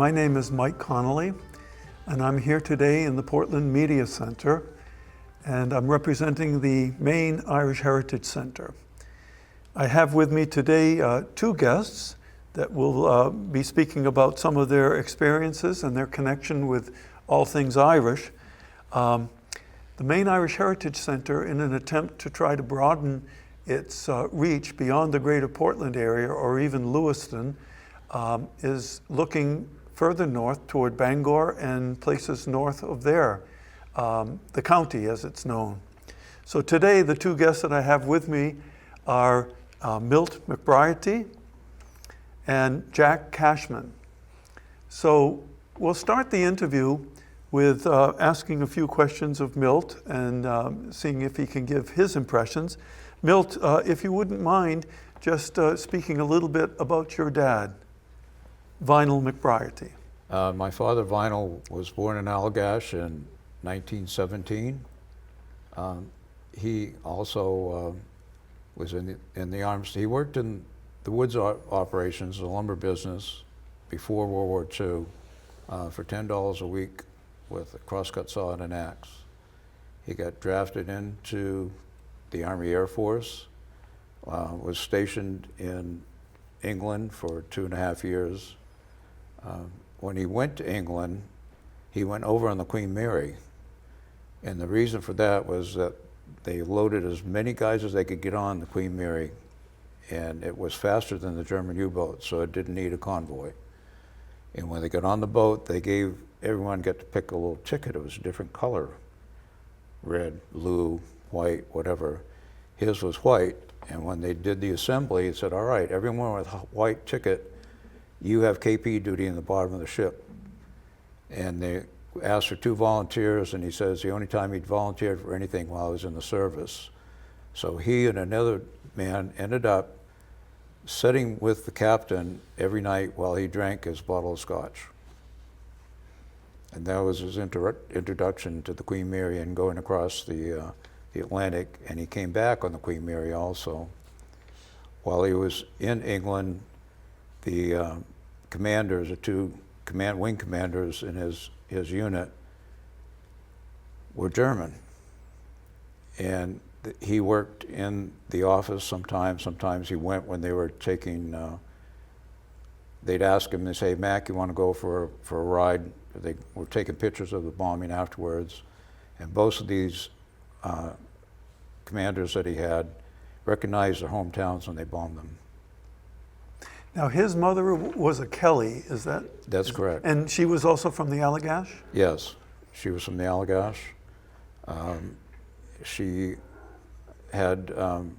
My name is Mike Connolly, and I'm here today in the Portland Media Center, and I'm representing the Maine Irish Heritage Center. I have with me today two guests that will be speaking about some of their experiences and their connection with all things Irish. The Maine Irish Heritage Center, in an attempt to try to broaden its reach beyond the greater Portland area or even Lewiston, is looking further north toward Bangor and places north of there, the county as it's known. So today the two guests that I have with me are Milt McBrearity and Jack Cashman. So we'll start the interview with asking a few questions of Milt and seeing if he can give his impressions. Milt, if you wouldn't mind just speaking a little bit about your dad, Vinyl McBrearity. My father, Vinyl, was born in Allagash in 1917. He also was in the arms. He worked in the woods operations, the lumber business, before World War II for $10 a week with a crosscut saw and an axe. He got drafted into the Army Air Force, was stationed in England for 2.5 years. When he went to England, he went over on the Queen Mary. And the reason for that was that they loaded as many guys as they could get on the Queen Mary. And it was faster than the German U-boat, so it didn't need a convoy. And when they got on the boat, they gave everyone got to pick a little ticket. It was a different color, red, blue, white, whatever. His was white. And when they did the assembly, it said, all right, everyone with a white ticket, you have KP duty in the bottom of the ship. And they asked for 2 volunteers, and he says the only time he'd volunteered for anything while he was in the service. So he and another man ended up sitting with the captain every night while he drank his bottle of scotch. And that was his introduction to the Queen Mary and going across the Atlantic. And he came back on the Queen Mary also. While he was in England, the commanders, the 2 wing commanders in his unit, were German. And he worked in the office sometimes. Sometimes he went when they were taking, they'd ask him, they say, Mac, you want to go for a ride? They were taking pictures of the bombing afterwards. And both of these commanders that he had recognized their hometowns when they bombed them. Now, his mother was a Kelly, is that? That's correct. And she was also from the Allagash? Yes, she was from the Allagash. She had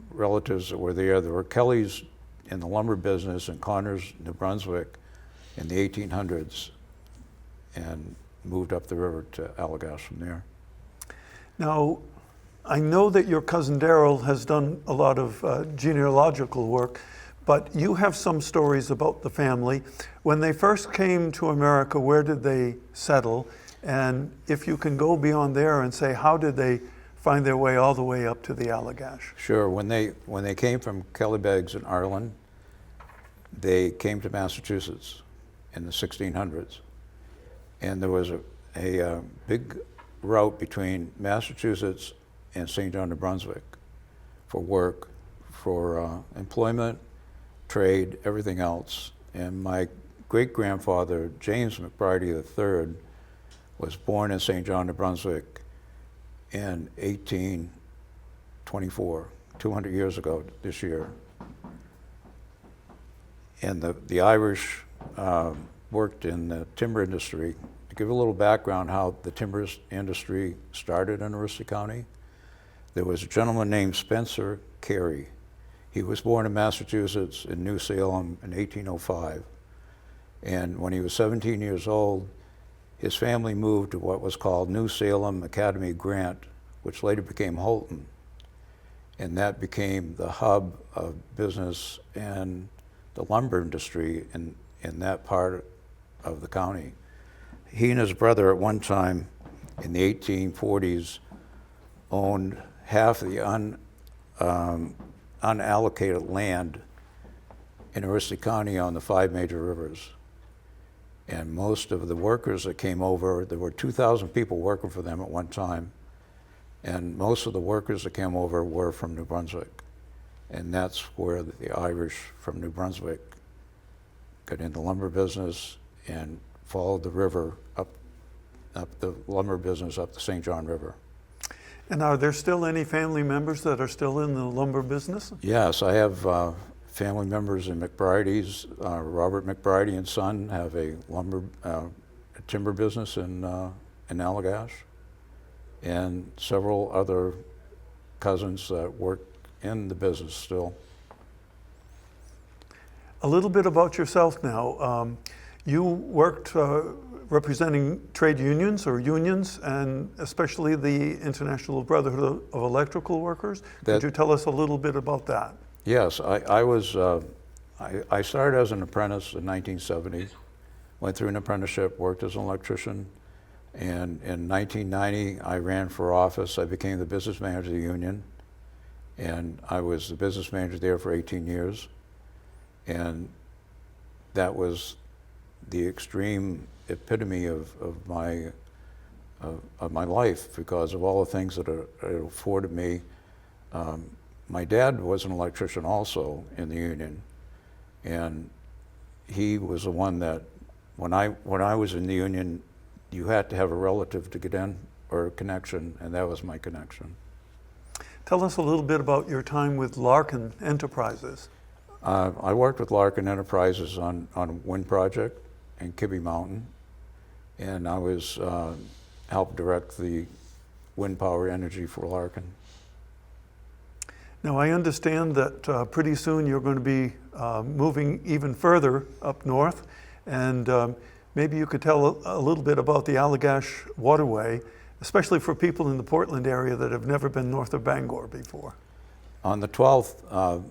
relatives that were there. There were Kellys in the lumber business in Connors, New Brunswick in the 1800s and moved up the river to Allagash from there. Now, I know that your cousin Daryl has done a lot of genealogical work, but you have some stories about the family. When they first came to America, where did they settle? And if you can go beyond there and say, how did they find their way all the way up to the Allagash? Sure. When they came from Kellybegs in Ireland, they came to Massachusetts in the 1600s. And there was a big route between Massachusetts and St. John, New Brunswick for work, for employment, trade, everything else. And my great-grandfather, James McBrearity III, was born in St. John, New Brunswick in 1824, 200 years ago this year. And the Irish worked in the timber industry. To give a little background how the timber industry started in Aroostook County, there was a gentleman named Spencer Carey. He was born in Massachusetts in New Salem in 1805. And when he was 17 years old, his family moved to what was called New Salem Academy Grant, which later became Holton. And that became the hub of business and the lumber industry in that part of the county. He and his brother at one time in the 1840s owned half of the unallocated land in Aroostook County on the 5 major rivers. And most of the workers that came over, there were 2,000 people working for them at one time, and most of the workers that came over were from New Brunswick. And that's where the Irish from New Brunswick got in the lumber business and followed the river up the lumber business up the St. John River. And are there still any family members that are still in the lumber business? Yes, I have family members in McBrearity's. Robert McBrearity and son have a timber business in Allagash, and several other cousins that work in the business still. A little bit about yourself now. You worked representing trade unions or unions, and especially the International Brotherhood of Electrical Workers. Could you tell us a little bit about that? Yes, I started as an apprentice in 1970, went through an apprenticeship, worked as an electrician, and in 1990 I ran for office. I became the business manager of the union, and I was the business manager there for 18 years, and that was the extreme epitome of my life because of all the things that it afforded me. My dad was an electrician also in the union, and he was the one that when I was in the union, you had to have a relative to get in or a connection, and that was my connection. Tell us a little bit about your time with Larkin Enterprises. I worked with Larkin Enterprises on a wind project in Kibbe Mountain, and I was helped direct the wind power energy for Larkin. Now I understand that pretty soon you're going to be moving even further up north, and maybe you could tell a little bit about the Allagash waterway, especially for people in the Portland area that have never been north of Bangor before. On the 12th of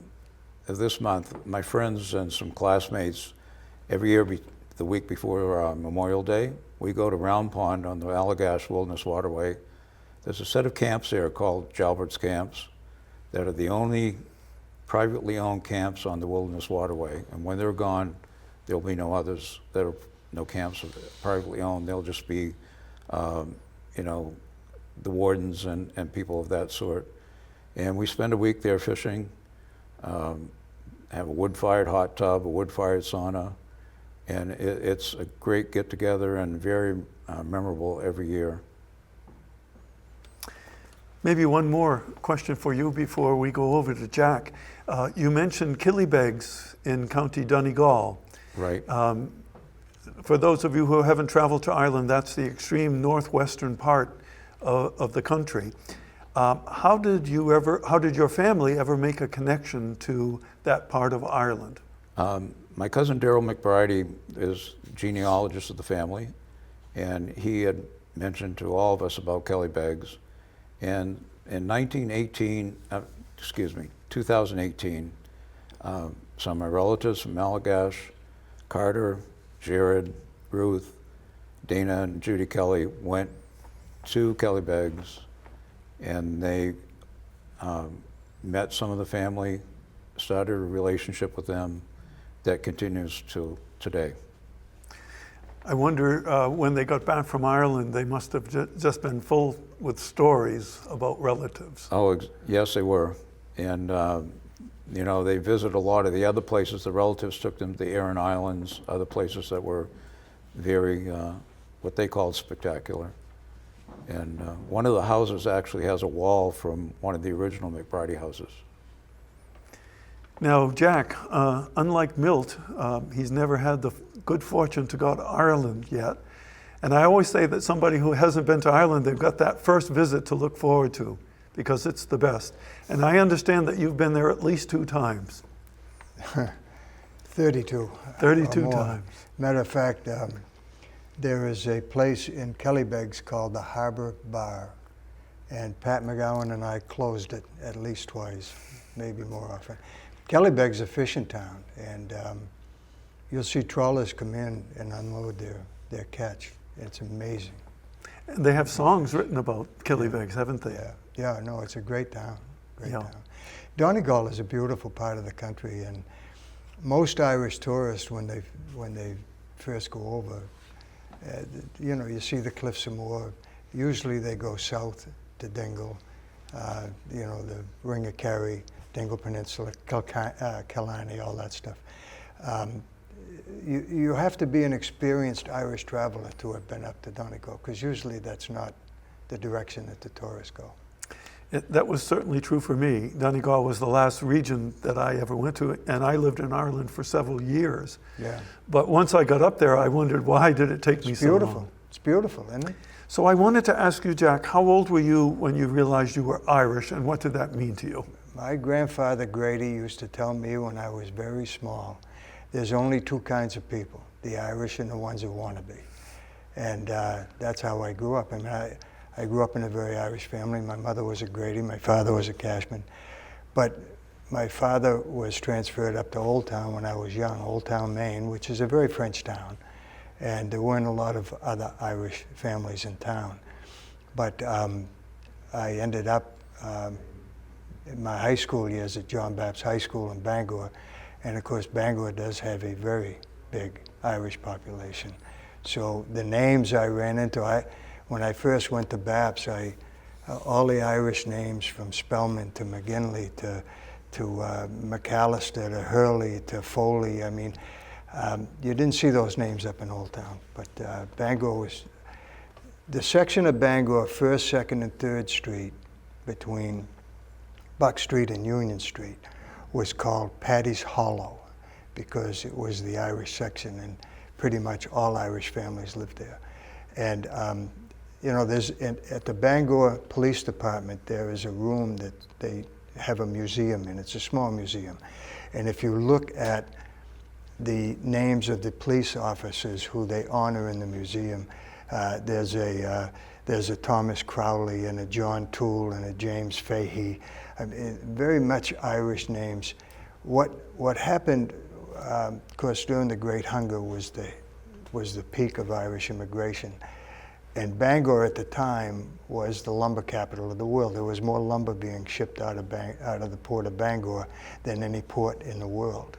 this month, my friends and some classmates, every year the week before Memorial Day, we go to Round Pond on the Allagash Wilderness Waterway. There's a set of camps there called Jalbert's Camps that are the only privately owned camps on the Wilderness Waterway. And when they're gone, there'll be no others that are no camps privately owned. They'll just be, the wardens and people of that sort. And we spend a week there fishing, have a wood-fired hot tub, a wood-fired sauna, and it's a great get-together and very memorable every year. Maybe one more question for you before we go over to Jack. You mentioned Killybegs in County Donegal. Right. For those of you who haven't traveled to Ireland, that's the extreme northwestern part of the country. How did your family ever make a connection to that part of Ireland? My cousin Daryl McBrearity is genealogist of the family, and he had mentioned to all of us about Killybegs. And in 2018, some of my relatives from Allagash, Carter, Jared, Ruth, Dana, and Judy Kelly went to Killybegs, and they met some of the family, started a relationship with them that continues to today. I wonder, when they got back from Ireland, they must have just been full with stories about relatives. Oh, yes, they were. And, they visited a lot of the other places. The relatives took them to the Aran Islands, other places that were very, what they called spectacular. And one of the houses actually has a wall from one of the original McBrearity houses. Now, Jack, unlike Milt, he's never had the good fortune to go to Ireland yet. And I always say that somebody who hasn't been to Ireland, they've got that first visit to look forward to because it's the best. And I understand that you've been there at least 2 times. 32. 32 times. Matter of fact, there is a place in Killybegs called the Harbor Bar. And Pat McGowan and I closed it at least twice, maybe more often. Killybegs is a fishing town, and you'll see trawlers come in and unload their catch. It's amazing. And they have songs written about Killybegs, haven't they? Yeah, no, it's a great town, town. Donegal is a beautiful part of the country, and most Irish tourists, when they first go over, you know, you see the Cliffs of Moher. Usually they go south to Dingle, you know, the Ring of Kerry, Dingle Peninsula, Killarney, all that stuff. You have to be an experienced Irish traveler to have been up to Donegal, because usually that's not the direction that the tourists go. That was certainly true for me. Donegal was the last region that I ever went to, and I lived in Ireland for several years. Yeah. But once I got up there, I wondered, why did it take me so long? It's beautiful, isn't it? So I wanted to ask you, Jack, how old were you when you realized you were Irish, and what did that mean to you? My grandfather Grady used to tell me when I was very small, there's only two kinds of people, the Irish and the ones who want to be. And that's how I grew up. I mean, I grew up in a very Irish family. My mother was a Grady, my father was a Cashman. But my father was transferred up to Old Town when I was young, Old Town, Maine, which is a very French town. And there weren't a lot of other Irish families in town. But I ended up in my high school years at John Baptist High School in Bangor. And of course, Bangor does have a very big Irish population. So the names I ran into, when I first went to Baps, all the Irish names from Spellman to McGinley to McAllister to Hurley to Foley, I mean, you didn't see those names up in Old Town. But Bangor was, the section of Bangor, 1st, 2nd, and 3rd Street between Buck Street and Union Street was called Paddy's Hollow because it was the Irish section, and pretty much all Irish families lived there. And you know, at the Bangor Police Department, there is a room that they have a museum in. It's a small museum. And if you look at the names of the police officers who they honor in the museum, there's a Thomas Crowley and a John Toole and a James Fahey. I mean, very much Irish names. What happened, of course, during the Great Hunger was the peak of Irish immigration. And Bangor at the time was the lumber capital of the world. There was more lumber being shipped out of the port of Bangor than any port in the world.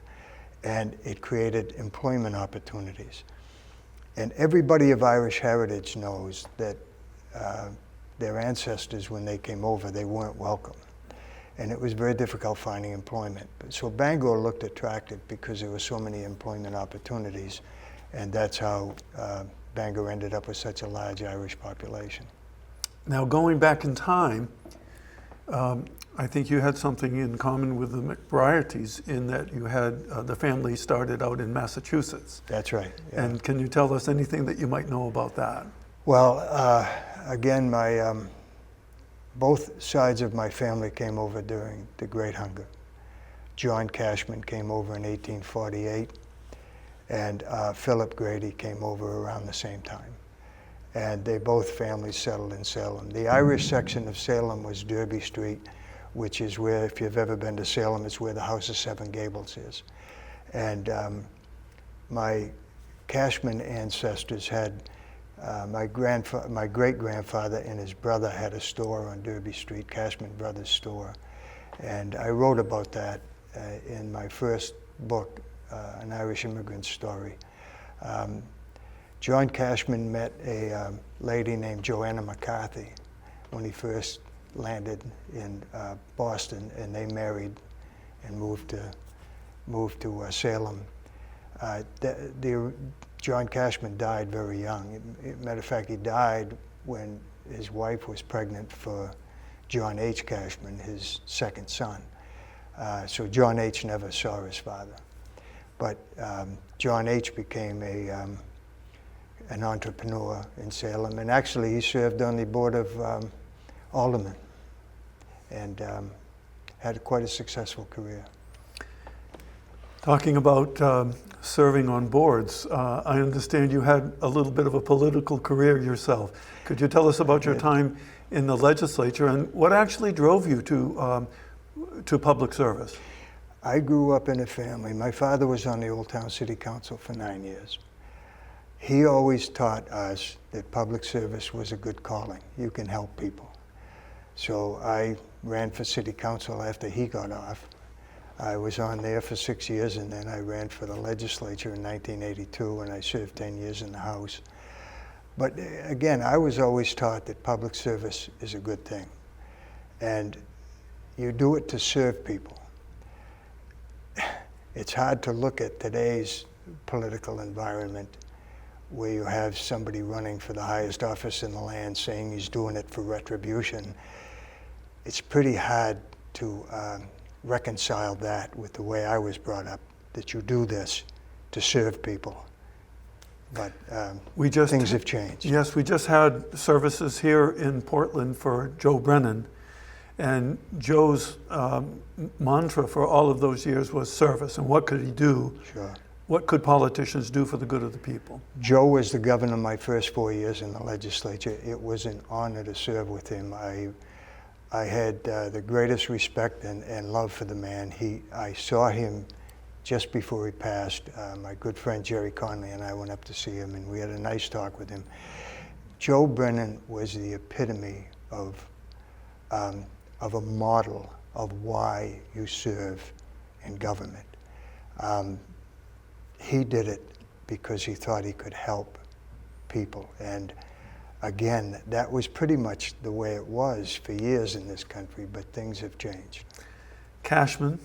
And it created employment opportunities. And everybody of Irish heritage knows that their ancestors, when they came over, they weren't welcome. And it was very difficult finding employment. So Bangor looked attractive because there were so many employment opportunities. And that's how Bangor ended up with such a large Irish population. Now, going back in time, I think you had something in common with the McBreartys in that you had the family started out in Massachusetts. That's right. Yeah. And can you tell us anything that you might know about that? Well, again, both sides of my family came over during the Great Hunger. John Cashman came over in 1848. And Philip Grady came over around the same time. And they both families settled in Salem. The Irish section of Salem was Derby Street, which is where, if you've ever been to Salem, it's where the House of Seven Gables is. And my Cashman ancestors had, my great-grandfather and his brother had a store on Derby Street, Cashman Brothers Store. And I wrote about that in my first book, An Irish Immigrant Story. John Cashman met a lady named Joanna McCarthy when he first landed in Boston, and they married and moved to Salem. John Cashman died very young. Matter of fact, he died when his wife was pregnant for John H. Cashman, his second son. So John H. never saw his father. But John H. became an entrepreneur in Salem, and actually he served on the board of aldermen and had quite a successful career. Talking about serving on boards, I understand you had a little bit of a political career yourself. Could you tell us about your time in the legislature and what actually drove you to public service? I grew up in a family. My father was on the Old Town City Council for 9 years. He always taught us that public service was a good calling. You can help people. So I ran for city council after he got off. I was on there for 6 years, and then I ran for the legislature in 1982, and I served 10 years in the House. But again, I was always taught that public service is a good thing, and you do it to serve people. It's hard to look at today's political environment where you have somebody running for the highest office in the land saying he's doing it for retribution. It's pretty hard to reconcile that with the way I was brought up, that you do this to serve people. But things have changed. Yes, we just had services here in Portland for Joe Brennan, and Joe's mantra for all of those years was service, and what could he do? Sure. What could politicians do for the good of the people? Joe was the governor my first 4 years in the legislature. It was an honor to serve with him. I had the greatest respect and love for the man. I saw him just before he passed. My good friend Jerry Connolly and I went up to see him, and we had a nice talk with him. Joe Brennan was the epitome of a model of why you serve in government. He did it because he thought he could help people. And again, that was pretty much the way it was for years in this country, but things have changed. Cashman,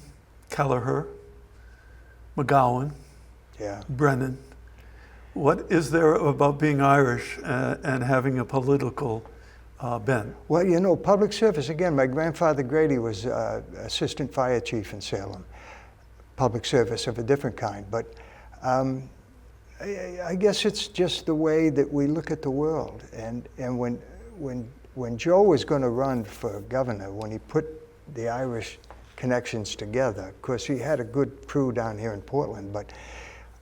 Kelleher, McGowan, Yeah. Brennan. What is there about being Irish and having a political bent? Well, you know, public service, again, my grandfather Grady was assistant fire chief in Salem. Public service of a different kind, but I guess it's just the way that we look at the world. And when Joe was going to run for governor, when he put the Irish connections together, of course he had a good crew down here in Portland, but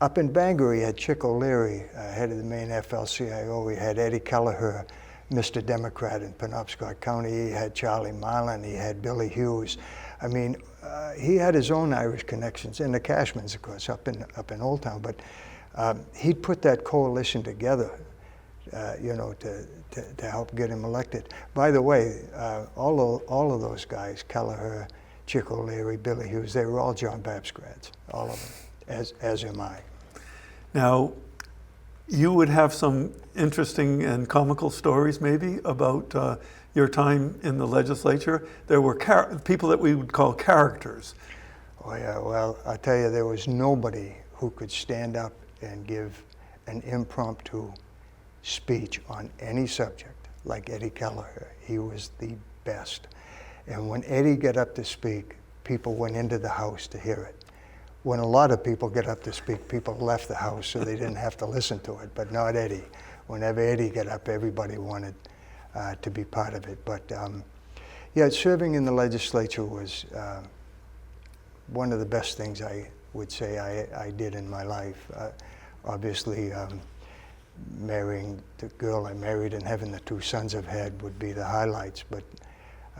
up in Bangor he had Chick O'Leary, head of the Maine FL-CIO. He had Eddie Kelleher, Mr. Democrat in Penobscot County. He had Charlie Marlin. He had Billy Hughes. I mean, he had his own Irish connections, and the Cashmans, of course, up in Old Town. But he'd put that coalition together, you know, to help get him elected. By the way, all of those guys, Kelleher, Chick O'Leary, Billy Hughes, they were all John Babs grads, all of them, as am I. Now, you would have some interesting and comical stories maybe about your time in the legislature. There were people that we would call characters. Oh yeah, well, I tell you, there was nobody who could stand up and give an impromptu speech on any subject like Eddie Kelleher. He was the best. And when Eddie got up to speak, people went into the house to hear it. When a lot of people get up to speak, people left the house so they didn't have to listen to it, but not Eddie. Whenever Eddie got up, everybody wanted to be part of it. But yeah, serving in the legislature was one of the best things I would say I did in my life. Obviously, marrying the girl I married and having the 2 sons I've had would be the highlights, but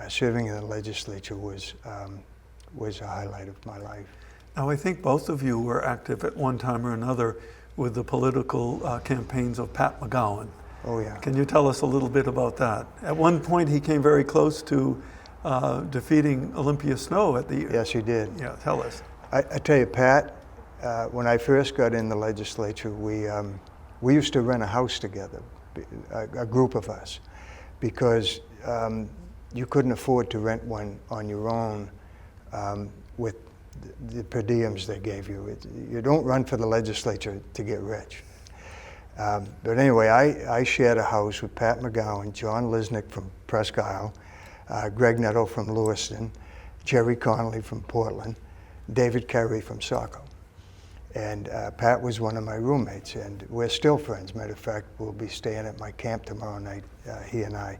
serving in the legislature was a highlight of my life. Now, I think both of you were active at one time or another with the political campaigns of Pat McGowan. Oh yeah. Can you tell us a little bit about that? At one point, he came very close to defeating Olympia Snowe at the... Yes, he did. Yeah, tell us. I tell you, Pat, when I first got in the legislature, we used to rent a house together, a group of us, because you couldn't afford to rent one on your own with the per diems they gave you. You don't run for the legislature to get rich. But anyway, I shared a house with Pat McGowan, John Lisnick from Presque Isle, Greg Netto from Lewiston, Jerry Connolly from Portland, David Carey from Saco. And Pat was one of my roommates, and we're still friends. Matter of fact, we'll be staying at my camp tomorrow night, he and I.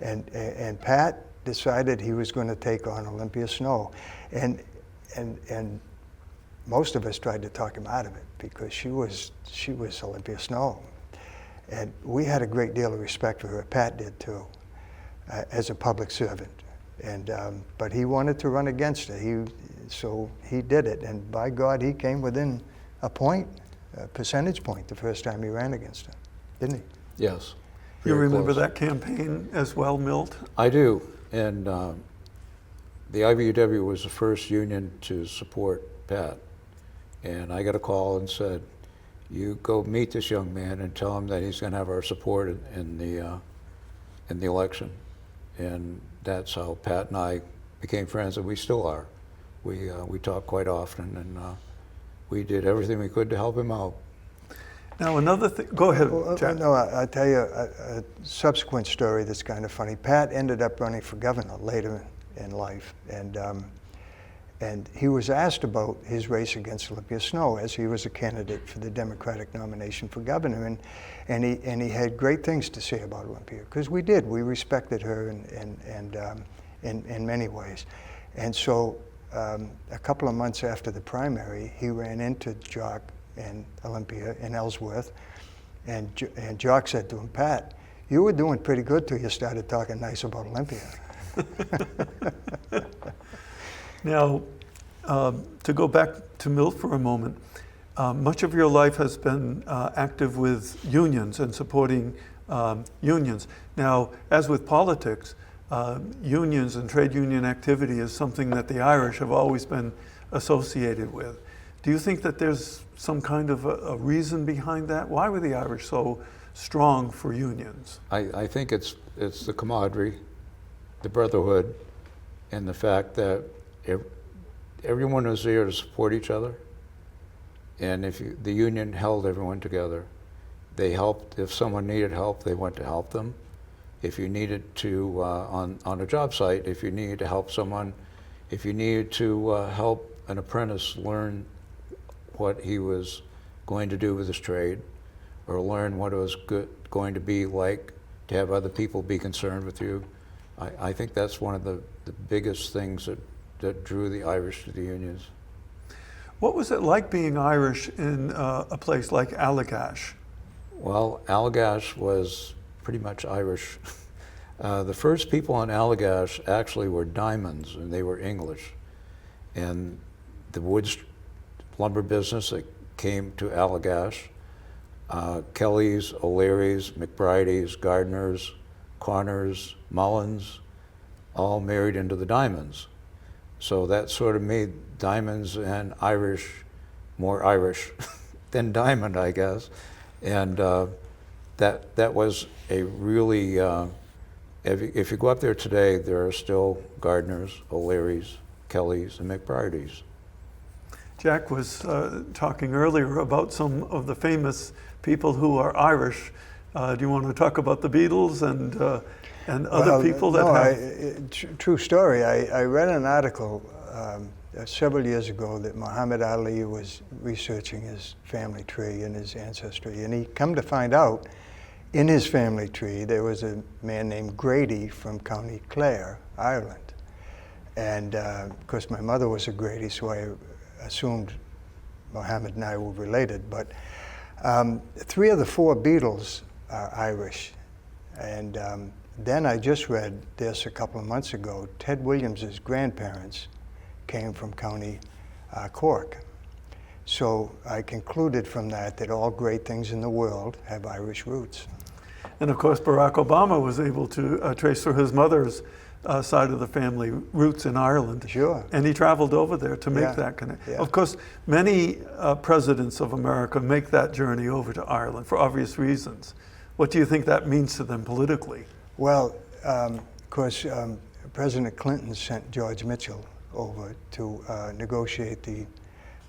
And Pat decided he was going to take on Olympia Snowe. And most of us tried to talk him out of it because she was Olympia Snowe. And we had a great deal of respect for her. Pat did too, as a public servant. And but he wanted to run against her. So he did it. And by God, he came within a percentage point the first time he ran against her, didn't he? Yes. You very remember close. that campaign as well, Milt? I do. And the IBEW was the first union to support Pat. And I got a call and said, you go meet this young man and tell him that he's going to have our support in the election. And that's how Pat and I became friends, and we still are. We talk quite often, and we did everything we could to help him out. Now another thing, go ahead, Jack. No, I'll tell you a subsequent story that's kind of funny. Pat ended up running for governor later in life, and he was asked about his race against Olympia Snow as he was a candidate for the Democratic nomination for governor, and he had great things to say about Olympia, because we respected her in many ways. And so a couple of months after the primary, he ran into Jock and Olympia in Ellsworth, and Jock said to him, Pat, you were doing pretty good till you started talking nice about Olympia. Now, to go back to Milt for a moment, much of your life has been active with unions and supporting unions. Now, as with politics, unions and trade union activity is something that the Irish have always been associated with. Do you think that there's some kind of a reason behind that? Why were the Irish so strong for unions? I think it's the camaraderie, the brotherhood, and the fact that everyone was there to support each other. And the union held everyone together. They helped. If someone needed help, they went to help them. If you needed to, on a job site, if you needed to help someone, if you needed to help an apprentice learn what he was going to do with his trade, or learn what it was going to be like to have other people be concerned with you, I think that's one of the biggest things that drew the Irish to the unions. What was it like being Irish in a place like Allagash? Well, Allagash was pretty much Irish. The first people in Allagash actually were Diamonds, and they were English. And the woods lumber business that came to Allagash, Kellys, O'Learys, McBreartys, Gardners, Connors, Mullins, all married into the Diamonds. So that sort of made Diamonds and Irish more Irish than Diamond, I guess. And that was a really, if you go up there today, there are still Gardners, O'Learys, Kellys, and McBreartys. Jack was talking earlier about some of the famous people who are Irish. Do you want to talk about the Beatles and other people that have? True story. I read an article several years ago that Muhammad Ali was researching his family tree and his ancestry, and he come to find out in his family tree there was a man named Grady from County Clare, Ireland. And of course my mother was a Grady, so I assumed Muhammad and I were related, but 3 of the 4 Beatles are Irish. And then I just read this a couple of months ago, Ted Williams's grandparents came from County Cork. So I concluded from that all great things in the world have Irish roots. And of course Barack Obama was able to trace through his mother's side of the family roots in Ireland. Sure. And he traveled over there to make that connection. Yeah. Of course, many presidents of America make that journey over to Ireland for obvious reasons. What do you think that means to them politically? Well, of course, President Clinton sent George Mitchell over to negotiate the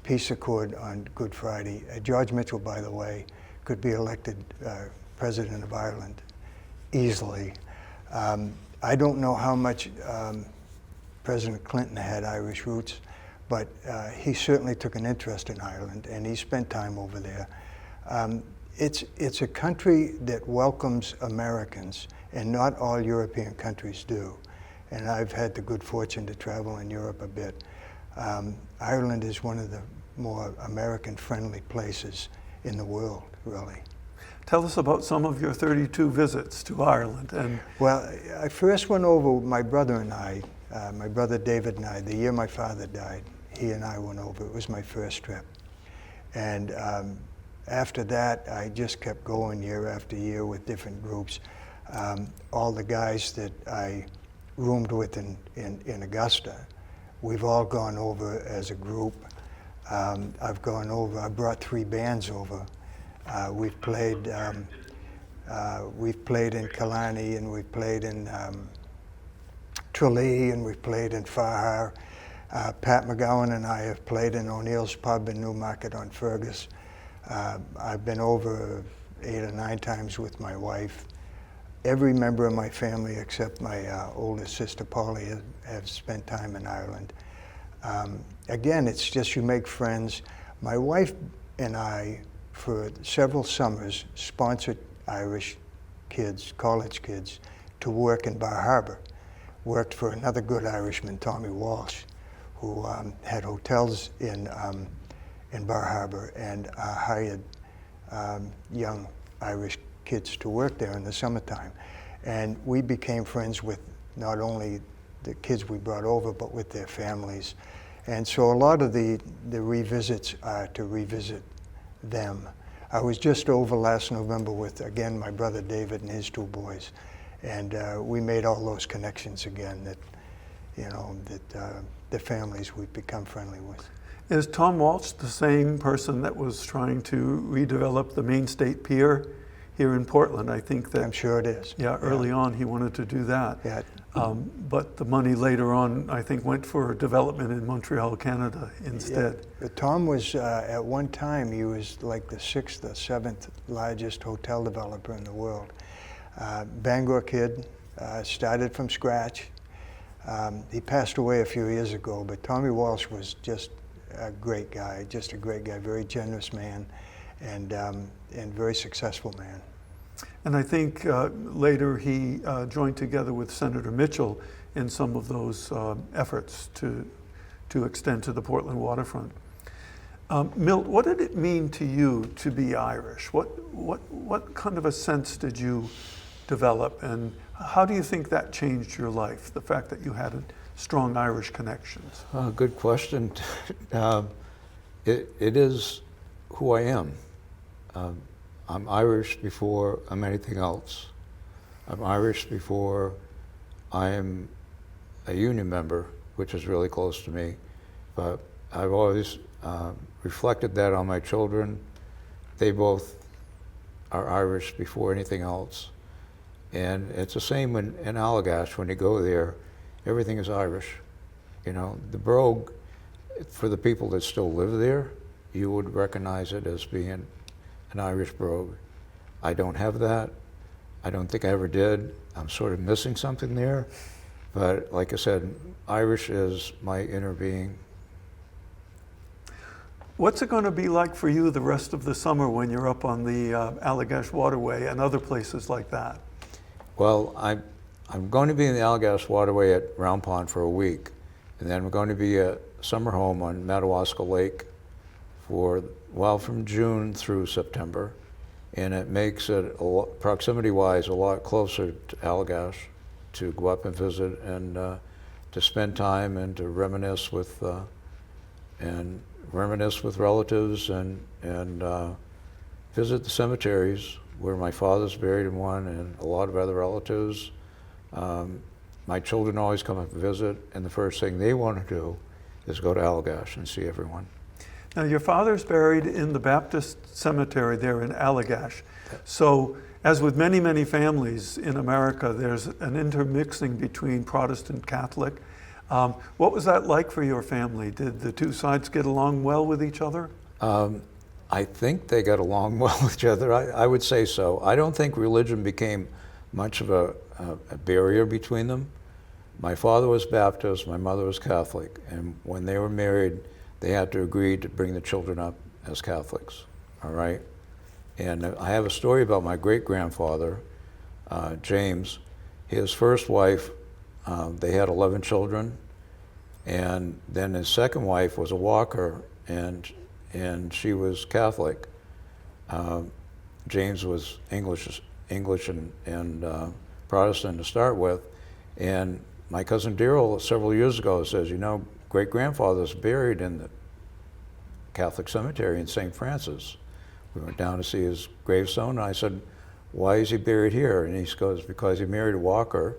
peace accord on Good Friday. George Mitchell, by the way, could be elected president of Ireland easily. I don't know how much President Clinton had Irish roots, but he certainly took an interest in Ireland, and he spent time over there. It's a country that welcomes Americans, and not all European countries do. And I've had the good fortune to travel in Europe a bit. Ireland is one of the more American-friendly places in the world, really. Tell us about some of your 32 visits to Ireland. And well, I first went over with my brother and I, my brother David and I, the year my father died. He and I went over. It was my first trip. And after that, I just kept going year after year with different groups. All the guys that I roomed with in Augusta. We've all gone over as a group. I brought 3 bands over. We've played in Killarney, and we've played in Tralee, and we've played in Fahar. Pat McGowan and I have played in O'Neill's Pub in Newmarket-on-Fergus. I've been over 8 or 9 times with my wife. Every member of my family except my oldest sister, Polly, have spent time in Ireland. Again, it's just you make friends. My wife and I, for several summers, sponsored Irish kids, college kids, to work in Bar Harbor. Worked for another good Irishman, Tommy Walsh, who had hotels in Bar Harbor and hired young Irish kids to work there in the summertime. And we became friends with not only the kids we brought over, but with their families. And so a lot of the revisits are to revisit them. I was just over last November with, again, my brother David and his 2 boys. And we made all those connections again that, the families we've become friendly with. Is Tom Walsh the same person that was trying to redevelop the Maine State Pier here in Portland? I think that. I'm sure it is. Yeah, early on he wanted to do that. Yeah. But the money later on, I think, went for development in Montreal, Canada instead. Yeah. Tom was, at one time, he was like the 6th or 7th largest hotel developer in the world. Bangor kid, started from scratch. He passed away a few years ago, but Tommy Walsh was just a great guy, very generous man, and very successful man. And I think later he joined together with Senator Mitchell in some of those efforts to extend to the Portland waterfront. Milt, what did it mean to you to be Irish? What kind of a sense did you develop, and how do you think that changed your life, the fact that you had strong Irish connections? Good question. It is who I am. I'm Irish before I'm anything else. I'm Irish before I'm a union member, which is really close to me. But I've always reflected that on my children. They both are Irish before anything else. And it's the same in Allagash. When you go there, everything is Irish. The brogue, for the people that still live there, you would recognize it as being an Irish brogue. I don't have that. I don't think I ever did. I'm sort of missing something there. But like I said, Irish is my inner being. What's it going to be like for you the rest of the summer when you're up on the Allagash Waterway and other places like that? Well, I'm going to be in the Allagash Waterway at Round Pond for a week, and then we're going to be at summer home on Madawaska Lake from June through September, and it makes it, proximity-wise, a lot closer to Allagash to go up and visit and to spend time and to reminisce with relatives and visit the cemeteries where my father's buried in one, and a lot of other relatives. My children always come up and visit, and the first thing they want to do is go to Allagash and see everyone. Now, your father's buried in the Baptist cemetery there in Allagash. So, as with many, many families in America, there's an intermixing between Protestant Catholic. What was that like for your family? Did the 2 sides get along well with each other? I think they got along well with each other. I would say so. I don't think religion became much of a barrier between them. My father was Baptist, my mother was Catholic, and when they were married, they had to agree to bring the children up as Catholics, all right? And I have a story about my great-grandfather, James. His first wife, they had 11 children, and then his second wife was a Walker, and she was Catholic. James was English and Protestant to start with, and my cousin Daryl several years ago says, great-grandfather's buried in the Catholic cemetery in St. Francis. We went down to see his gravestone, and I said, why is he buried here? And he goes, because he married a Walker,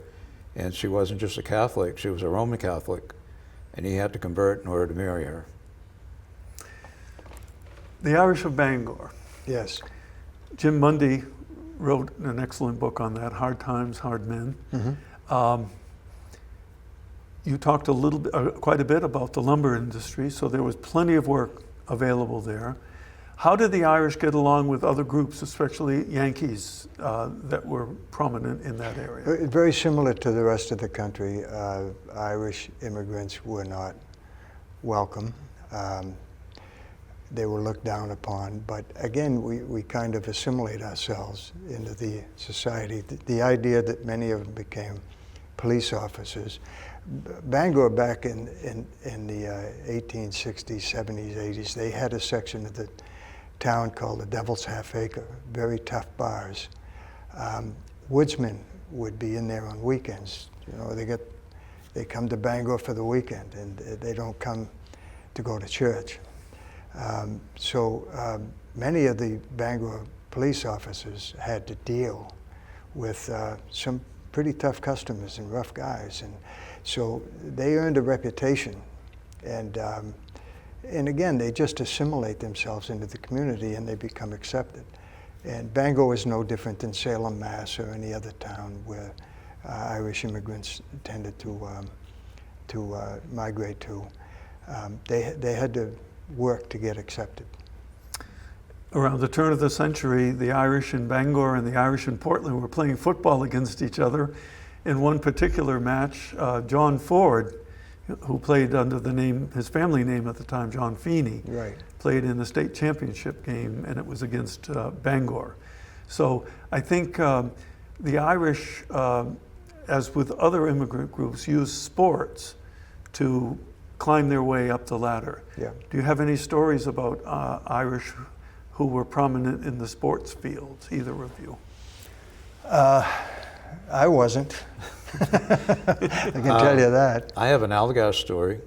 And she wasn't just a Catholic, she was a Roman Catholic, and he had to convert in order to marry her. The Irish of Bangor. Yes. Jim Mundy wrote an excellent book on that, Hard Times, Hard Men. Mm-hmm. You talked quite a bit about the lumber industry, so there was plenty of work available there. How did the Irish get along with other groups, especially Yankees, that were prominent in that area? Very similar to the rest of the country. Irish immigrants were not welcome. They were looked down upon, but again, we kind of assimilate ourselves into the society. The idea that many of them became police officers. Bangor back in the 1860s, 70s, 80s, they had a section of the town called the Devil's Half Acre, very tough bars. Woodsmen would be in there on weekends. You know, they come to Bangor for the weekend, and they don't come to go to church. So many of the Bangor police officers had to deal with some pretty tough customers and rough guys, and so they earned a reputation. And again, they just assimilate themselves into the community and they become accepted. And Bangor is no different than Salem, Mass, or any other town where Irish immigrants tended to migrate to. They had to work to get accepted. Around the turn of the century, the Irish in Bangor and the Irish in Portland were playing football against each other. In one particular match, John Ford, who played under the name, his family name at the time, John Feeney, Right. played in the state championship game, and it was against Bangor. So I think the Irish, as with other immigrant groups, use sports to climb their way up the ladder. Yeah. Do you have any stories about Irish who were prominent in the sports fields, either of you? I wasn't. I can tell you that. I have an Allagash story.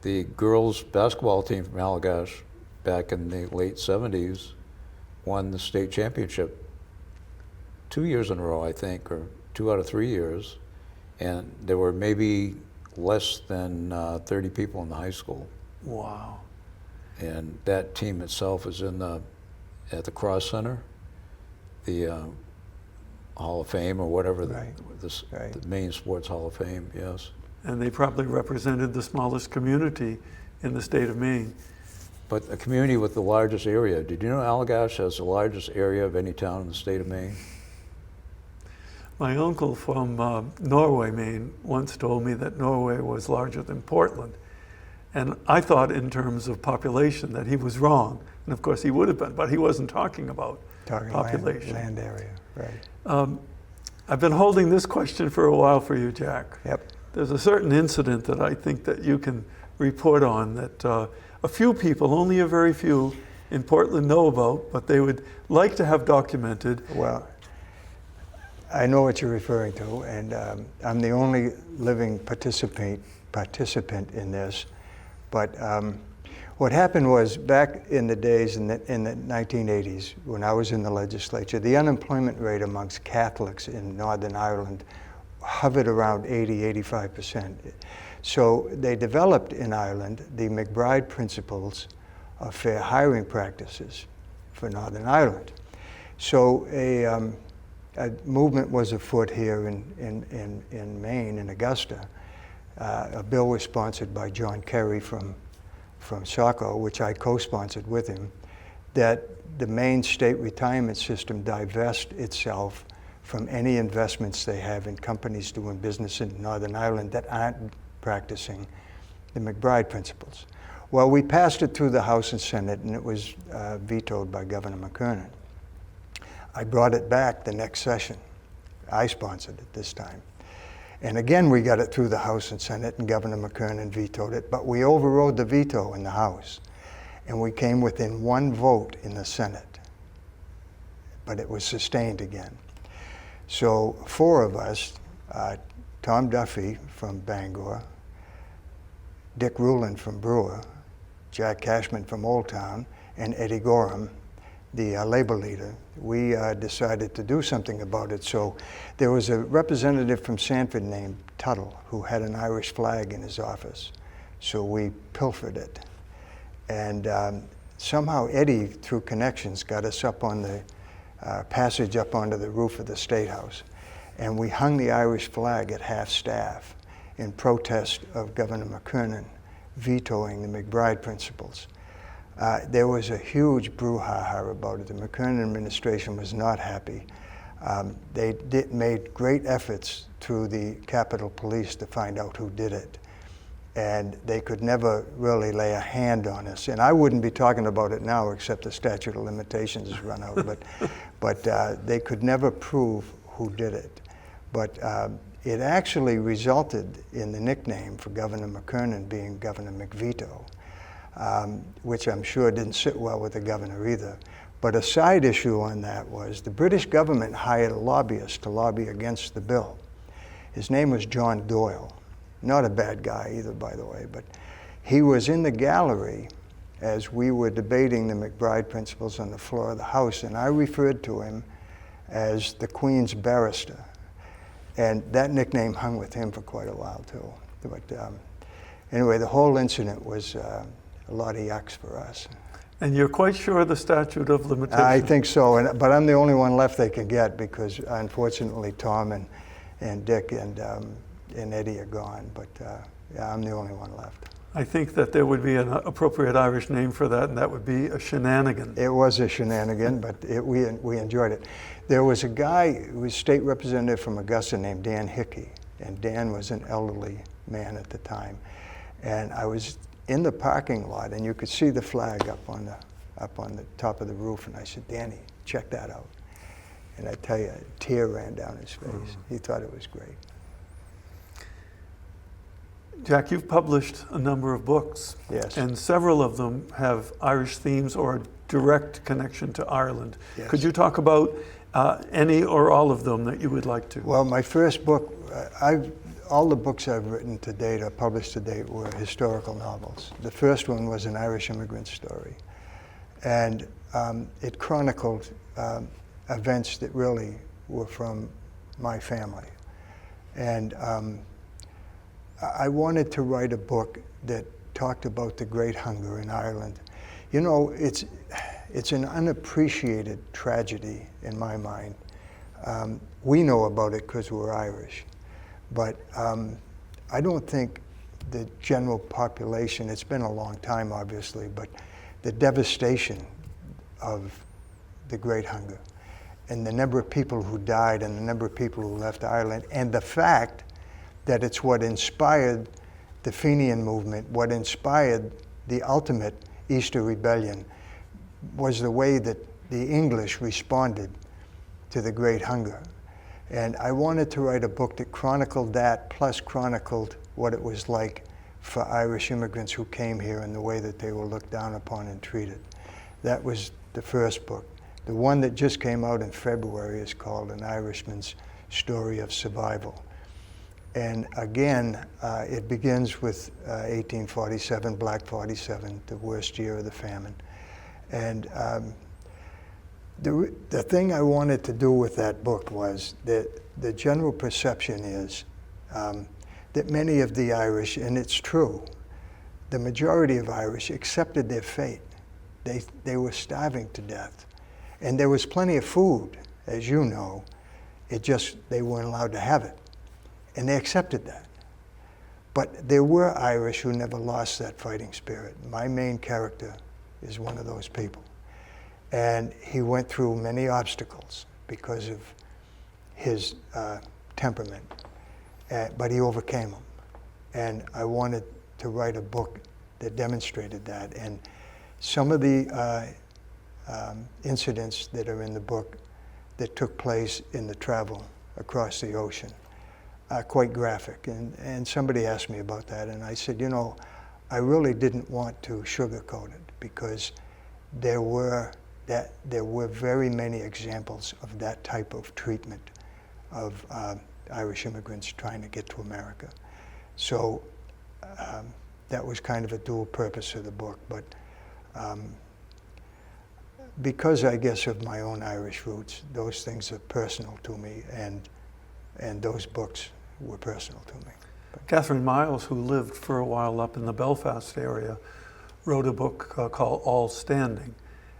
The girls' basketball team from Allagash back in the late 70s won the state championship 2 years in a row, I think, or 2 out of 3 years. And there were maybe less than 30 people in the high school. Wow. And that team itself is at the Cross Center, the Hall of Fame or whatever, Right. the Maine Sports Hall of Fame, yes. And they probably represented the smallest community in the state of Maine. But a community with the largest area. Did you know Allagash has the largest area of any town in the state of Maine? My uncle from Norway, Maine, once told me that Norway was larger than Portland. And I thought in terms of population that he was wrong. And of course he would have been, but he wasn't talking about population. Land area, right. I've been holding this question for a while for you, Jack. Yep. There's a certain incident that I think that you can report on that a few people, only a very few in Portland know about, but they would like to have documented. Well, I know what you're referring to, and I'm the only living participant in this. But what happened was, back in the days in the 1980s, when I was in the legislature, the unemployment rate amongst Catholics in Northern Ireland hovered around 80–85%. So they developed in Ireland the McBrearity principles of fair hiring practices for Northern Ireland. So a movement was afoot here in Maine, in Augusta. A bill was sponsored by John Kerry from Saco, which I co-sponsored with him, that the Maine state retirement system divest itself from any investments they have in companies doing business in Northern Ireland that aren't practicing the McBrearity principles. Well, we passed it through the House and Senate, and it was vetoed by Governor McKernan. I brought it back the next session. I sponsored it this time. And again, we got it through the House and Senate, and Governor McKernan vetoed it, but we overrode the veto in the House. And we came within one vote in the Senate, but it was sustained again. So 4 of us, Tom Duffy from Bangor, Dick Rulin from Brewer, Jack Cashman from Old Town, and Eddie Gorham, the labor leader, we decided to do something about it. So there was a representative from Sanford named Tuttle who had an Irish flag in his office. So we pilfered it. And somehow Eddie, through connections, got us up on the passage up onto the roof of the State House. And we hung the Irish flag at half-staff in protest of Governor McKernan vetoing the McBride principles. There was a huge brouhaha about it. The McKernan administration was not happy. They made great efforts through the Capitol Police to find out who did it. And they could never really lay a hand on us. And I wouldn't be talking about it now, except the statute of limitations has run out. But they could never prove who did it. But it actually resulted in the nickname for Governor McKernan being Governor McVeto, which I'm sure didn't sit well with the governor either. But a side issue on that was the British government hired a lobbyist to lobby against the bill. His name was John Doyle. Not a bad guy either, by the way, but he was in the gallery as we were debating the McBride principles on the floor of the House, and I referred to him as the Queen's barrister. And that nickname hung with him for quite a while, too. But anyway, the whole incident was a lot of yucks for us. And you're quite sure the statute of limitations? I think so, but I'm the only one left they can get because, unfortunately, Tom and Dick and Eddie are gone, but yeah, I'm the only one left. I think that there would be an appropriate Irish name for that, and that would be a shenanigan. It was a shenanigan, but we enjoyed it. There was a guy who was state representative from Augusta named Dan Hickey, and Dan was an elderly man at the time. And I was in the parking lot, and you could see the flag up on the top of the roof, and I said, Danny, check that out. And I tell you, a tear ran down his face. He thought it was great. Jack, you've published a number of books. Yes. And several of them have Irish themes or a direct connection to Ireland. Yes. Could you talk about any or all of them that you would like to? Well, my first book, all the books I've written to date or published to date were historical novels. The first one was an Irish immigrant story. And it chronicled events that really were from my family. And I wanted to write a book that talked about the Great Hunger in Ireland. You know, it's an unappreciated tragedy in my mind. We know about it because we're Irish, but I don't think the general population, it's been a long time obviously, but the devastation of the Great Hunger and the number of people who died and the number of people who left Ireland, and the fact that it's what inspired the Fenian movement, what inspired the ultimate Easter Rebellion, was the way that the English responded to the Great Hunger. And I wanted to write a book that chronicled that, plus chronicled what it was like for Irish immigrants who came here and the way that they were looked down upon and treated. That was the first book. The one that just came out in February is called An Irishman's Story of Survival. And again, it begins with 1847, Black 47, the worst year of the famine. And the thing I wanted to do with that book was that the general perception is that many of the Irish, and it's true, the majority of Irish accepted their fate. They were starving to death. And there was plenty of food, as you know, it just, they weren't allowed to have it. And they accepted that. But there were Irish who never lost that fighting spirit. My main character is one of those people. And he went through many obstacles because of his temperament, but he overcame them. And I wanted to write a book that demonstrated that. And some of the incidents that are in the book that took place in the travel across the ocean quite graphic. And somebody asked me about that, and I said, you know, I really didn't want to sugarcoat it because there were very many examples of that type of treatment of Irish immigrants trying to get to America. So that was kind of a dual purpose of the book. But because I guess of my own Irish roots, those things are personal to me, and those books were personal to me. Catherine Miles, who lived for a while up in the Belfast area, wrote a book called All Standing.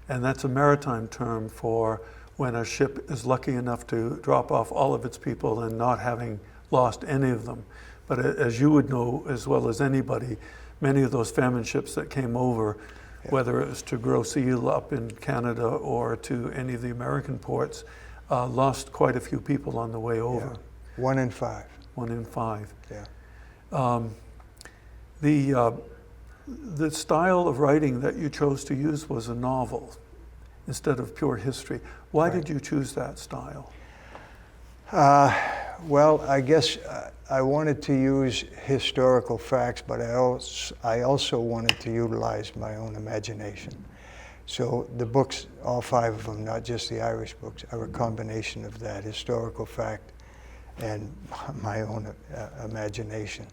And that's a maritime term for when a ship is lucky enough to drop off all of its people and not having lost any of them. But as you would know as well as anybody, many of those famine ships that came over, whether it was to gross eel up in Canada or to any of the American ports, lost quite a few people on the way over. Yeah. 1 in 5. 1 in 5. Yeah. The style of writing that you chose to use was a novel instead of pure history. Why did you choose that style? Well, I guess I wanted to use historical facts, but I also wanted to utilize my own imagination. So the books, all 5 of them, not just the Irish books, are a combination of that historical fact and my own imagination.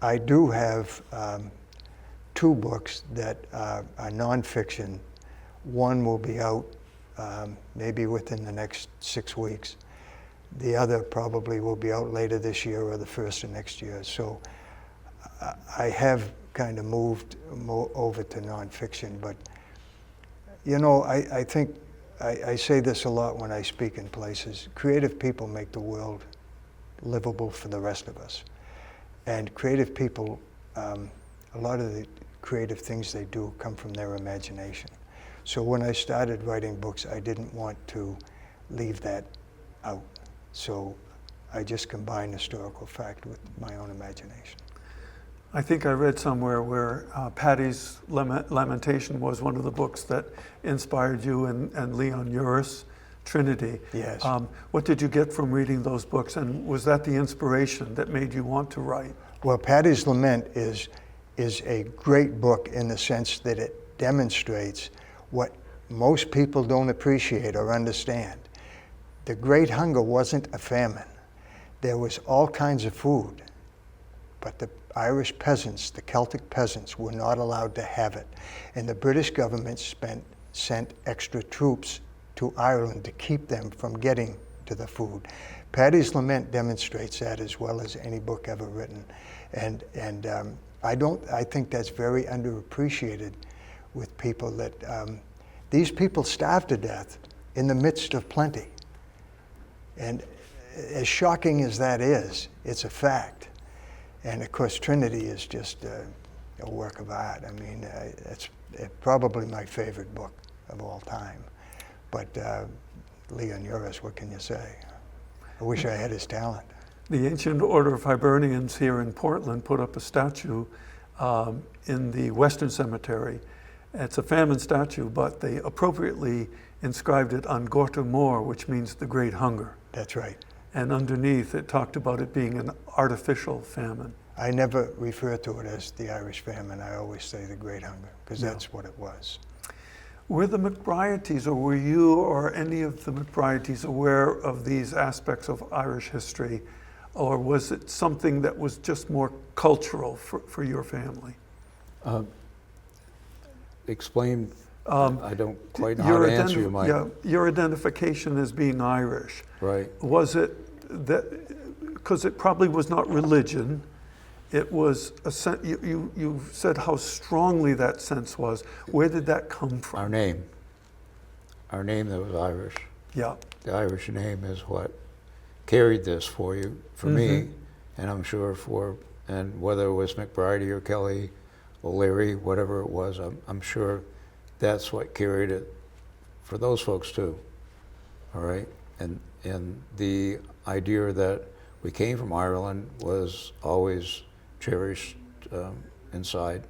I do have 2 books that are nonfiction. One will be out maybe within the next 6 weeks. The other probably will be out later this year or the first of next year. So I have kind of moved over to nonfiction. But, you know, I think I say this a lot when I speak in places. Creative people make the world livable for the rest of us. And creative people, a lot of the creative things they do come from their imagination. So when I started writing books, I didn't want to leave that out. So I just combined historical fact with my own imagination. I think I read somewhere where Paddy's Lamentation was one of the books that inspired you, and Leon Uris, Trinity. Yes. What did you get from reading those books, and was that the inspiration that made you want to write? Well, Paddy's Lament is a great book in the sense that it demonstrates what most people don't appreciate or understand. The Great Hunger wasn't a famine. There was all kinds of food, but the Irish peasants, the Celtic peasants, were not allowed to have it. And the British government sent extra troops to Ireland to keep them from getting to the food. Paddy's Lament demonstrates that as well as any book ever written. And I think that's very underappreciated with people, that these people starved to death in the midst of plenty. And as shocking as that is, it's a fact. And of course, Trinity is just a work of art. I mean, it's probably my favorite book of all time. But Leon Uris, what can you say? I wish I had his talent. The Ancient Order of Hibernians here in Portland put up a statue in the Western Cemetery. It's a famine statue, but they appropriately inscribed it on Gorta Mór, which means the Great Hunger. That's right. And underneath it talked about it being an artificial famine. I never refer to it as the Irish famine. I always say the Great Hunger, because that's what it was. Were the McBrearities, or were you or any of the McBrearities aware of these aspects of Irish history, or was it something that was just more cultural for your family? Explain. I don't quite know how to answer you, Mike. Yeah, your identification as being Irish. Right. Was it that, because it probably was not religion, it was you said how strongly that sense was. Where did that come from? Our name that was Irish. Yeah. The Irish name is what carried this for you, for me, and I'm sure and whether it was McBrearity or Kelly, O'Leary, whatever it was, I'm sure that's what carried it for those folks too. All right, and the idea that we came from Ireland was always cherished inside,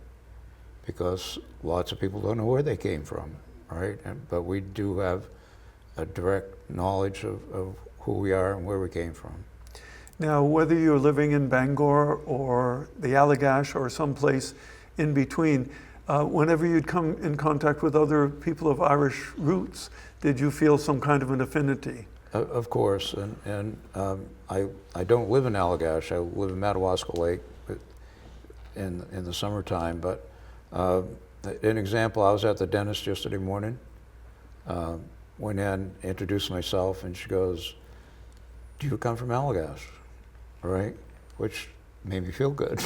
because lots of people don't know where they came from, right? But we do have a direct knowledge of who we are and where we came from. Now, whether you're living in Bangor or the Allagash or someplace in between, whenever you'd come in contact with other people of Irish roots, did you feel some kind of an affinity? Of course, and I don't live in Allagash. I live in Madawaska Lake in the summertime. But an example, I was at the dentist yesterday morning, Went in, introduced myself, and she goes, "Do you come from Allagash?" Right? Which made me feel good.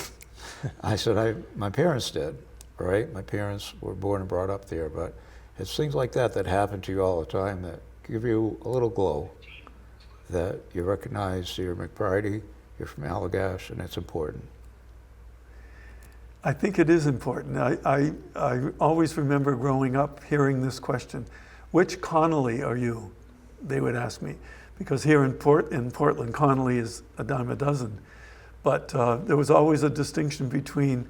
I said, my parents did, right? My parents were born and brought up there, but it's things like that that happen to you all the time that give you a little glow, that you recognize you're McBrearity, you're from Allagash, and it's important. I think it is important. I always remember growing up hearing this question, which Connolly are you? They would ask me, because here in Portland, Connolly is a dime a dozen. But there was always a distinction between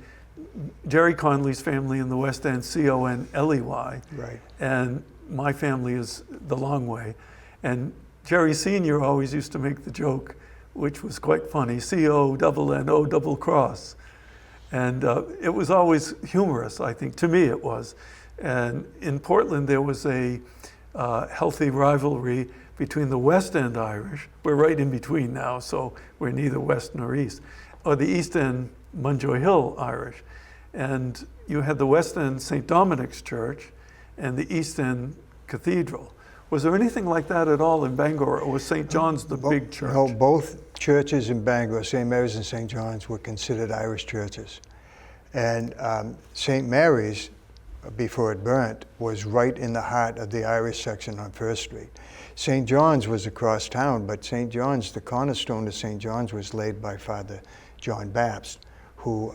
Jerry Connolly's family in the West End, C-O-N-L-E-Y, Right. and my family is the long way. And Jerry Sr. always used to make the joke, which was quite funny, C-O-double-N-O double cross. And it was always humorous, I think. To me, it was. And in Portland, there was a healthy rivalry between the West End Irish. We're right in between now, so we're neither West nor East, or the East End Munjoy Hill Irish. And you had the West End St. Dominic's Church and the East End Cathedral. Was there anything like that at all in Bangor, or was St. John's the big church? No, both churches in Bangor, St. Mary's and St. John's, were considered Irish churches. And St. Mary's, before it burnt, was right in the heart of the Irish section on First Street. St. John's was across town, but St. John's, the cornerstone of St. John's was laid by Father John Bapst, who,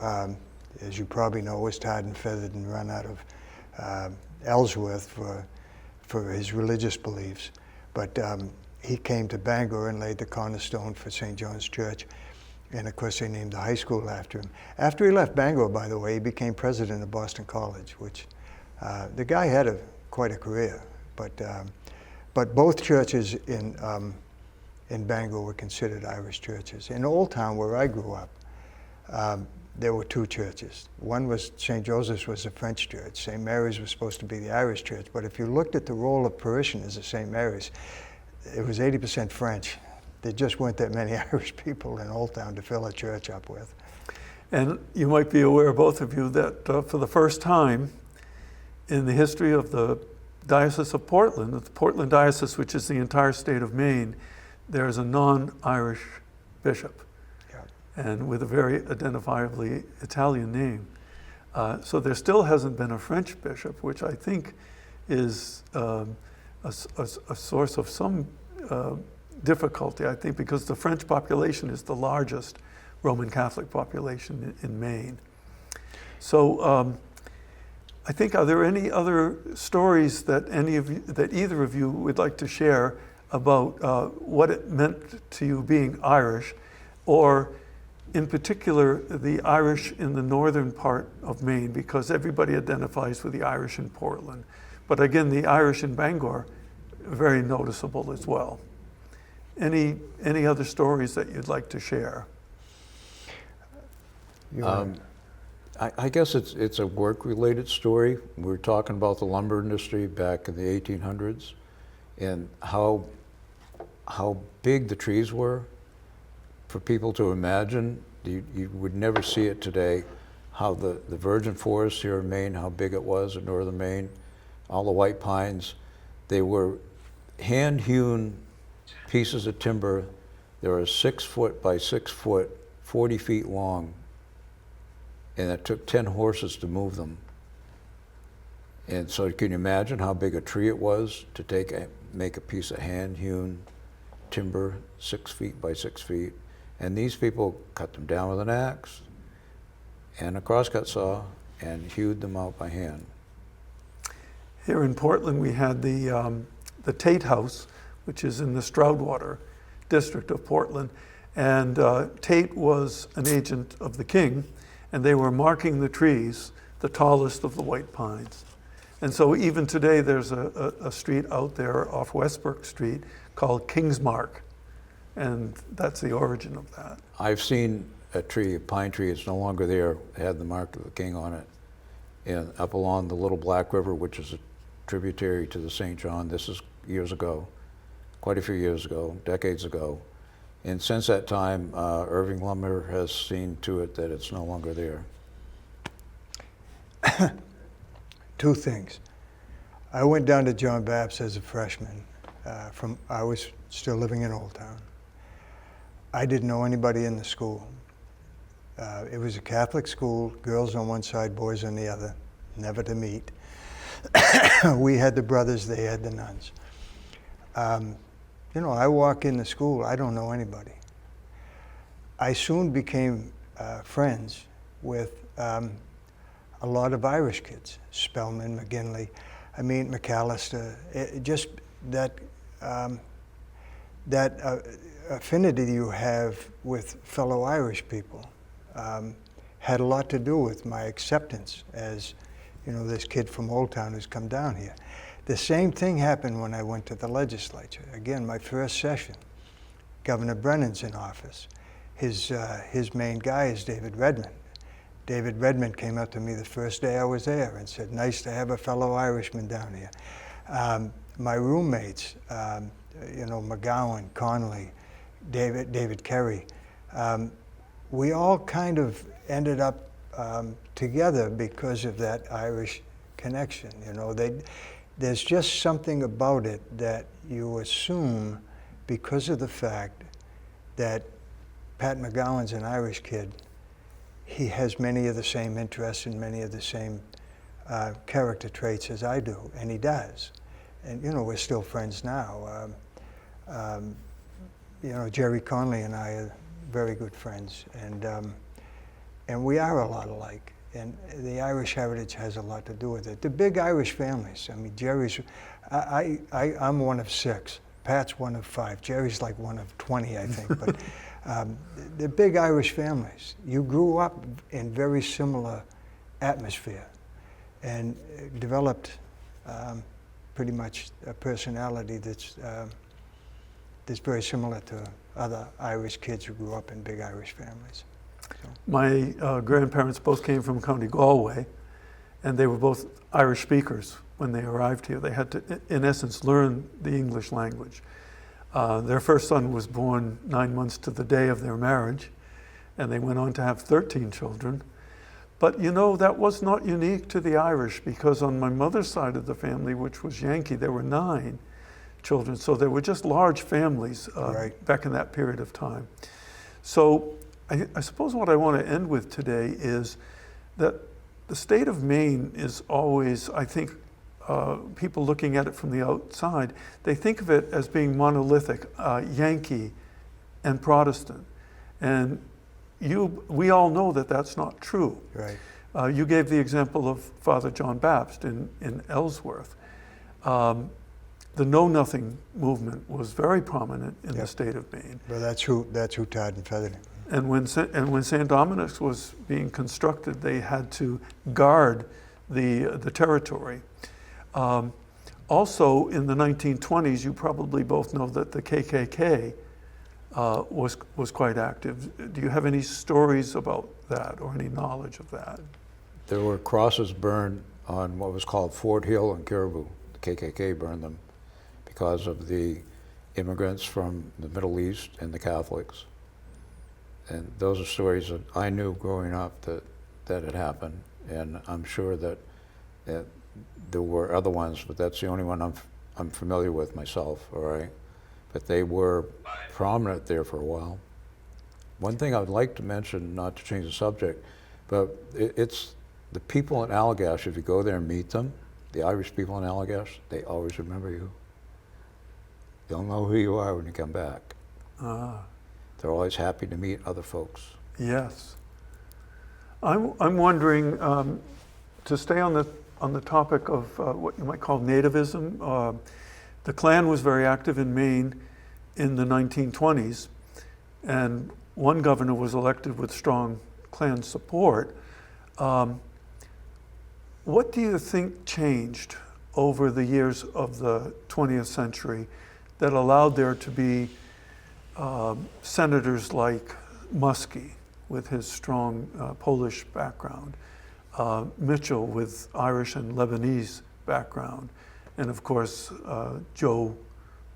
as you probably know, was tarred and feathered and run out of Ellsworth for his religious beliefs. But he came to Bangor and laid the cornerstone for St. John's Church. And of course, they named the high school after him. After he left Bangor, by the way, he became president of Boston College, which the guy had quite a career. But both churches in Bangor were considered Irish churches. In Old Town, where I grew up, there were two churches. One was St. Joseph's, was a French church. St. Mary's was supposed to be the Irish church. But if you looked at the roll of parishioners at St. Mary's, it was 80% French. There just weren't that many Irish people in Old Town to fill a church up with. And you might be aware, both of you, that for the first time in the history of the Diocese of Portland, the Portland Diocese, which is the entire state of Maine, there is a non-Irish bishop, Yeah. and with a very identifiably Italian name. So there still hasn't been a French bishop, which I think is a source of some difficulty, I think, because the French population is the largest Roman Catholic population in Maine. So I think, are there any other stories that either of you would like to share about what it meant to you being Irish, or in particular the Irish in the northern part of Maine, because everybody identifies with the Irish in Portland. But again, the Irish in Bangor, very noticeable as well. Any other stories that you'd like to share? I guess it's a work-related story. We're talking about the lumber industry back in the 1800s and how big the trees were. For people to imagine, you would never see it today, how the virgin forest here in Maine, how big it was in northern Maine, all the white pines. They were hand-hewn pieces of timber. They were 6 foot by 6 foot, 40 feet long, and it took 10 horses to move them. And so can you imagine how big a tree it was to make a piece of hand-hewn timber 6 feet by 6 feet? And these people cut them down with an axe and a crosscut saw and hewed them out by hand. Here in Portland, we had the Tate House, which is in the Stroudwater district of Portland. And Tate was an agent of the king, and they were marking the trees, the tallest of the white pines. And so even today, there's a street out there off Westbrook Street called King's Mark, and that's the origin of that. I've seen a pine tree, it's no longer there, it had the mark of the king on it, and up along the Little Black River, which is a tributary to the St. John. This is years ago, quite a few years ago, decades ago. And since that time, Irving Lumber has seen to it that it's no longer there. Two things. I went down to John Baptist as a freshman. I was still living in Old Town. I didn't know anybody in the school. It was a Catholic school, girls on one side, boys on the other, never to meet. We had the brothers, they had the nuns. You know, I walk in the school, I don't know anybody. I soon became friends with a lot of Irish kids, Spellman, McGinley, McAllister. Just that affinity you have with fellow Irish people had a lot to do with my acceptance as, you know, this kid from Old Town who's come down here. The same thing happened when I went to the legislature. Again, my first session, Governor Brennan's in office. His main guy is David Redmond. David Redmond came up to me the first day I was there and said, "Nice to have a fellow Irishman down here." My roommates, you know, McGowan, Connolly, David Kerry, we all kind of ended up together because of that Irish connection. You know, there's just something about it that you assume because of the fact that Pat McGowan's an Irish kid. He has many of the same interests and many of the same character traits as I do, and he does. And, you know, we're still friends now. You know, Jerry Connolly and I are very good friends, and we are a lot alike. And the Irish heritage has a lot to do with it. The big Irish families, I mean, Jerry's, I'm one of 6. Pat's one of 5. Jerry's like one of 20, I think. But the big Irish families, you grew up in very similar atmosphere and developed pretty much a personality that's very similar to other Irish kids who grew up in big Irish families. So. My grandparents both came from County Galway, and they were both Irish speakers when they arrived here. They had to, in essence, learn the English language. Their first son was born 9 months to the day of their marriage, and they went on to have 13 children. But you know, that was not unique to the Irish, because on my mother's side of the family, which was Yankee, there were 9 children. So there were just large families Right. back in that period of time. So I suppose what I want to end with today is that the state of Maine is always, I think, people looking at it from the outside, they think of it as being monolithic, Yankee and Protestant. And we all know that that's not true. Right. You gave the example of Father John Baptist in Ellsworth. The Know Nothing movement was very prominent in the state of Maine. Well, that's who tarred and feathered him. And when St. Dominic's was being constructed, they had to guard the territory. Also, in the 1920s, you probably both know that the KKK was quite active. Do you have any stories about that or any knowledge of that? There were crosses burned on what was called Fort Hill and Caribou. The KKK burned them because of the immigrants from the Middle East and the Catholics. And those are stories that I knew growing up that had happened. And I'm sure that there were other ones, but that's the only one I'm familiar with myself, all right? But they were prominent there for a while. One thing I would like to mention, not to change the subject, but it's the people in Allagash, if you go there and meet them, the Irish people in Allagash, they always remember you. They'll know who you are when you come back. They're always happy to meet other folks. Yes. I'm wondering, to stay on the topic of what you might call nativism, the Klan was very active in Maine in the 1920s, and one governor was elected with strong Klan support. What do you think changed over the years of the 20th century that allowed there to be senators like Muskie with his strong Polish background, Mitchell with Irish and Lebanese background, and of course Joe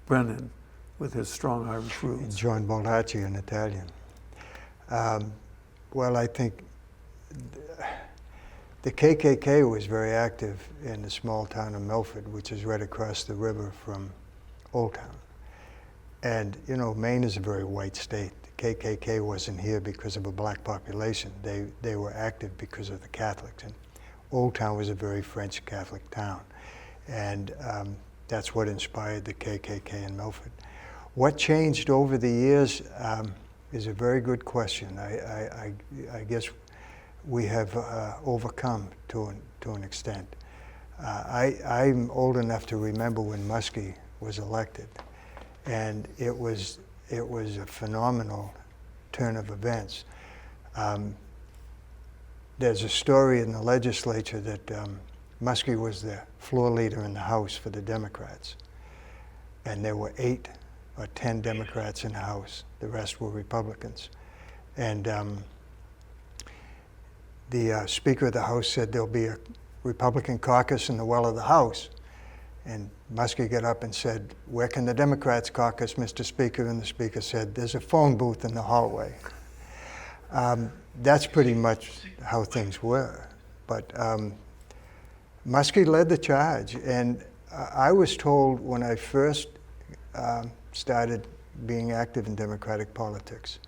Brennan with his strong Irish roots? And John Baldacci, an Italian. Well, I think The KKK was very active in the small town of Milford, which is right across the river from Old Town. And you know, Maine is a very white state. The KKK wasn't here because of a black population. They were active because of the Catholics. And Old Town was a very French Catholic town. And that's what inspired the KKK in Milford. What changed over the years is a very good question. I guess we have overcome to an extent. I'm old enough to remember when Muskie was elected, and it was a phenomenal turn of events. There's a story in the legislature that Muskie was the floor leader in the House for the Democrats, and there were 8 or 10 Democrats in the House. The rest were Republicans, and the Speaker of the House said there'll be a Republican caucus in the well of the House. And Muskie got up and said, "Where can the Democrats caucus, Mr. Speaker?" And the Speaker said, "There's a phone booth in the hallway." That's pretty much how things were. But Muskie led the charge. And I was told when I first started being active in Democratic politics,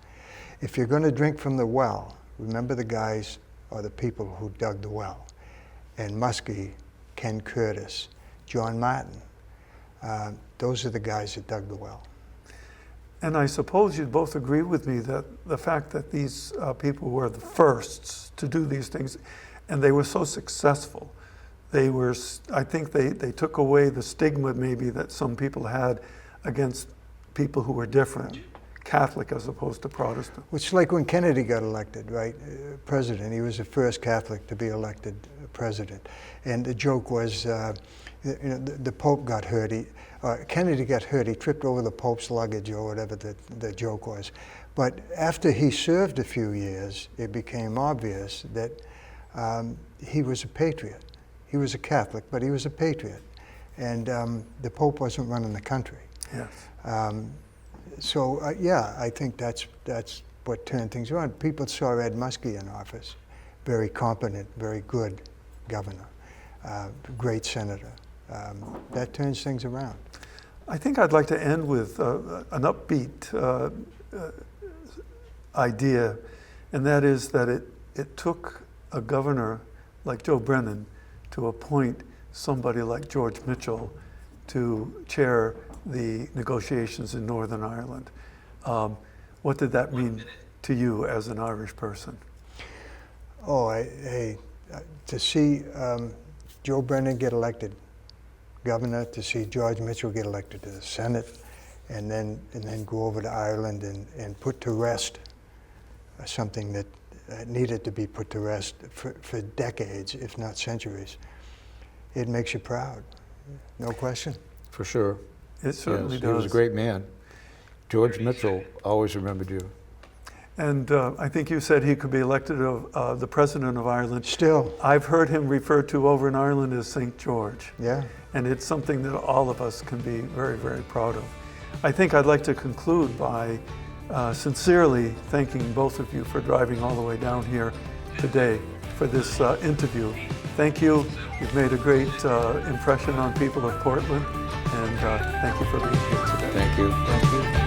if you're going to drink from the well, remember the guys or the people who dug the well. And Muskie, Ken Curtis, John Martin, those are the guys that dug the well. And I suppose you'd both agree with me that the fact that these people were the firsts to do these things, and they were so successful, I think they took away the stigma maybe that some people had against people who were different, Catholic as opposed to Protestant. It's like when Kennedy got elected, right? President. He was the first Catholic to be elected president. And the joke was, the Pope got hurt. Kennedy got hurt. He tripped over the Pope's luggage or whatever the joke was. But after he served a few years, it became obvious that he was a patriot. He was a Catholic, but he was a patriot. And the Pope wasn't running the country. Yes. So yeah, I think that's what turned things around. People saw Ed Muskie in office, very competent, very good governor, great senator. That turns things around. I think I'd like to end with an upbeat idea, and that is that it took a governor like Joe Brennan to appoint somebody like George Mitchell to chair the negotiations in Northern Ireland. What did that mean to you as an Irish person? Oh, to see Joe Brennan get elected governor, to see George Mitchell get elected to the Senate, and then go over to Ireland and put to rest something that needed to be put to rest for decades, if not centuries. It makes you proud, no question. For sure. It certainly Yes, does. he was a great man. George Mitchell always remembered you. And I think you said he could be elected the President of Ireland. Still. I've heard him referred to over in Ireland as St. George. Yeah. And it's something that all of us can be very, very proud of. I think I'd like to conclude by sincerely thanking both of you for driving all the way down here today for this interview. Thank you. You've made a great impression on people of Portland, and thank you for being here today. Thank you. Thank you.